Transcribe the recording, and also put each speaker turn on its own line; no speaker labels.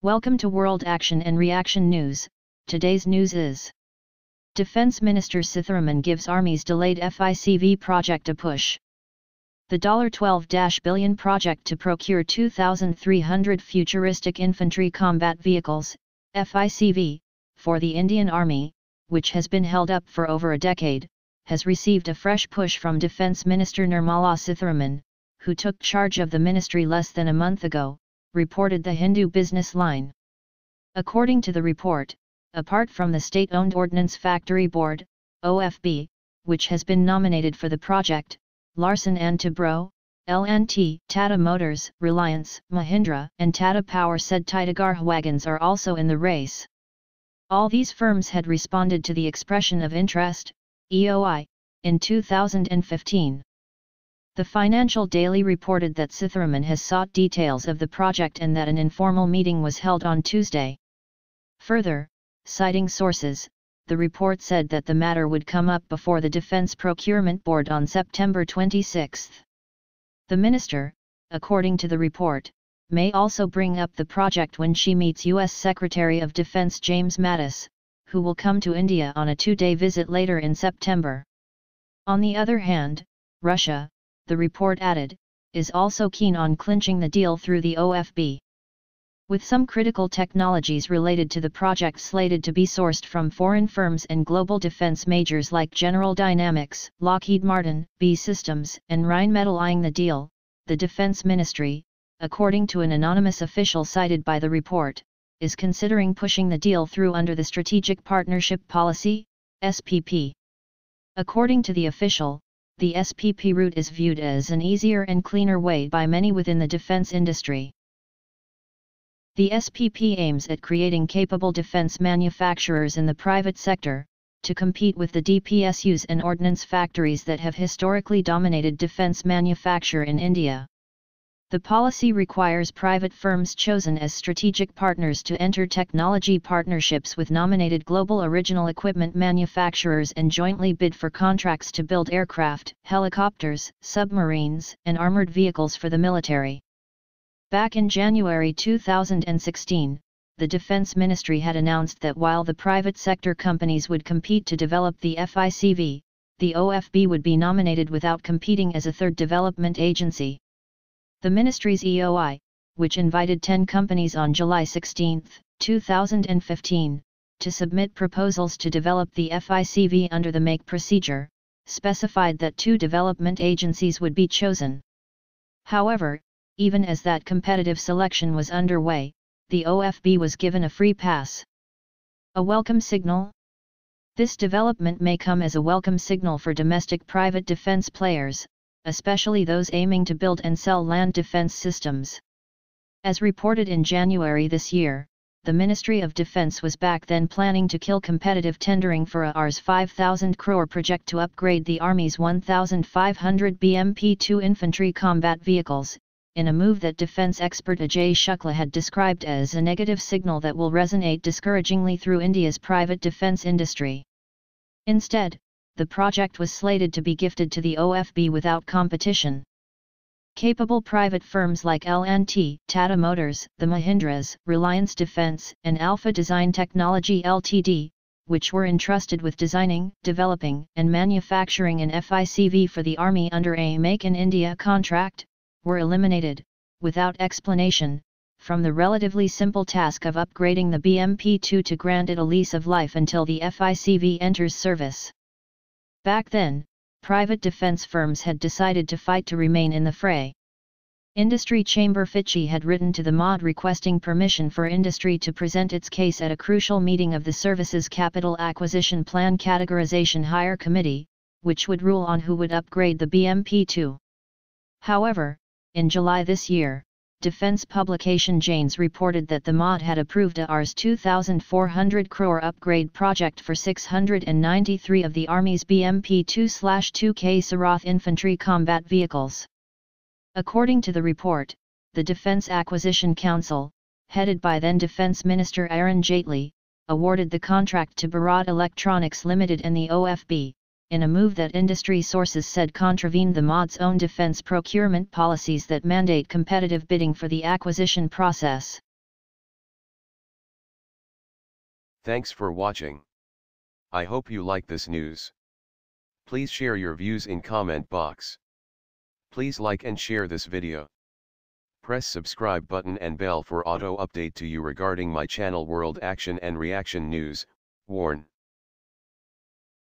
Welcome to World Action and Reaction News. Today's news is: Defence Minister Sitharaman gives Army's delayed FICV project a push. The $12 billion project to procure 2,300 Futuristic Infantry Combat Vehicles, FICV, for the Indian Army, which has been held up for over a decade, has received a fresh push from Defence Minister Nirmala Sitharaman, who took charge of the ministry less than a month ago, reported the Hindu Business Line. According to the report, apart from the state-owned Ordnance Factory Board, OFB, which has been nominated for the project, Larsen Toubro, LNT, Tata Motors, Reliance, Mahindra, and Tata Power SED-Titagarh Wagons are also in the race. All these firms had responded to the expression of interest, EOI, in 2015. The Financial Daily reported that Sitharaman has sought details of the project and that an informal meeting was held on Tuesday. Further, citing sources, the report said that the matter would come up before the Defence Procurement Board on September 26. The minister, according to the report, may also bring up the project when she meets U.S. Secretary of Defense James Mattis, who will come to India on a two-day visit later in September. On the other hand, Russia, the report added, is also keen on clinching the deal through the OFB. With some critical technologies related to the project slated to be sourced from foreign firms and global defense majors like General Dynamics, Lockheed Martin, B Systems, and Rheinmetall eyeing the deal, the Defense Ministry, according to an anonymous official cited by the report, is considering pushing the deal through under the Strategic Partnership Policy, SPP. According to the official, the SPP route is viewed as an easier and cleaner way by many within the defense industry. The SPP aims at creating capable defense manufacturers in the private sector, to compete with the DPSUs and ordnance factories that have historically dominated defense manufacture in India. The policy requires private firms chosen as strategic partners to enter technology partnerships with nominated global original equipment manufacturers and jointly bid for contracts to build aircraft, helicopters, submarines, and armored vehicles for the military. Back in January 2016, the Defense Ministry had announced that while the private sector companies would compete to develop the FICV, the OFB would be nominated without competing as a third development agency. The ministry's EOI, which invited 10 companies on July 16, 2015, to submit proposals to develop the FICV under the MAKE procedure, specified that 2 development agencies would be chosen. However, even as that competitive selection was underway, the OFB was given a free pass. A welcome signal? This development may come as a welcome signal for domestic private defense players, especially those aiming to build and sell land defense systems. As reported in January this year, the Ministry of Defense was back then planning to kill competitive tendering for a Rs 5,000 crore project to upgrade the Army's 1,500 BMP-2 infantry combat vehicles, in a move that defense expert Ajay Shukla had described as a negative signal that will resonate discouragingly through India's private defense industry. Instead, the project was slated to be gifted to the OFB without competition. Capable private firms like LNT, Tata Motors, the Mahindras, Reliance Defence, and Alpha Design Technology Ltd., which were entrusted with designing, developing, and manufacturing an FICV for the Army under a Make in India contract, were eliminated, without explanation, from the relatively simple task of upgrading the BMP-2 to grant it a lease of life until the FICV enters service. Back then, private defense firms had decided to fight to remain in the fray. Industry Chamber FICV had written to the MOD requesting permission for industry to present its case at a crucial meeting of the Services Capital Acquisition Plan Categorization Hire Committee, which would rule on who would upgrade the BMP-2. However, in July this year, defense publication Janes reported that the MOD had approved a Rs 2,400 crore upgrade project for 693 of the Army's BMP-2/2K Sarath infantry combat vehicles. According to the report, the Defence Acquisition Council, headed by then Defence Minister Arun Jaitley, awarded the contract to Bharat Electronics Limited and the OFB, in a move that industry sources said contravened the MOD's own defense procurement policies that mandate competitive bidding for the acquisition process.
Thanks for watching. I hope you like this news. Please share your views in comment box. Please like and share this video. Press subscribe button and bell for auto update to you regarding my channel World Action and Reaction News. Warn.